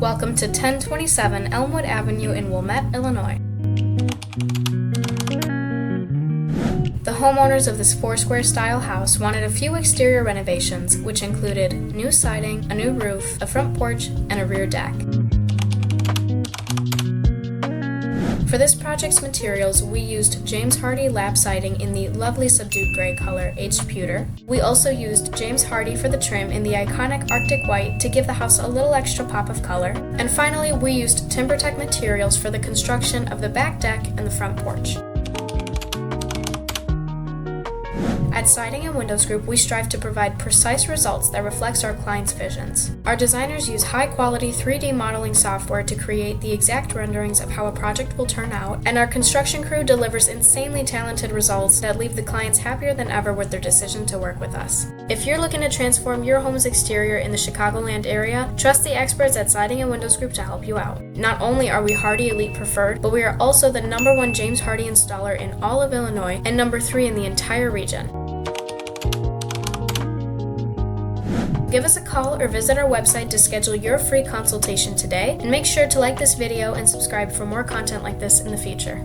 Welcome to 1027 Elmwood Avenue in Wilmette, Illinois. The homeowners of this four-square style house wanted a few exterior renovations, which included new siding, a new roof, a front porch, and a rear deck. For this project's materials, we used James Hardie lap siding in the lovely subdued gray color, aged pewter. We also used James Hardie for the trim in the iconic Arctic white to give the house a little extra pop of color. And finally, we used TimberTech materials for the construction of the back deck and the front porch. At Siding and Windows Group, we strive to provide precise results that reflects our clients' visions. Our designers use high-quality 3D modeling software to create the exact renderings of how a project will turn out, and our construction crew delivers insanely talented results that leave the clients happier than ever with their decision to work with us. If you're looking to transform your home's exterior in the Chicagoland area, trust the experts at Siding and Windows Group to help you out. Not only are we Hardie Elite Preferred, but we are also the #1 James Hardie installer in all of Illinois and #3 in the entire region. Give us a call or visit our website to schedule your free consultation today, and make sure to like this video and subscribe for more content like this in the future.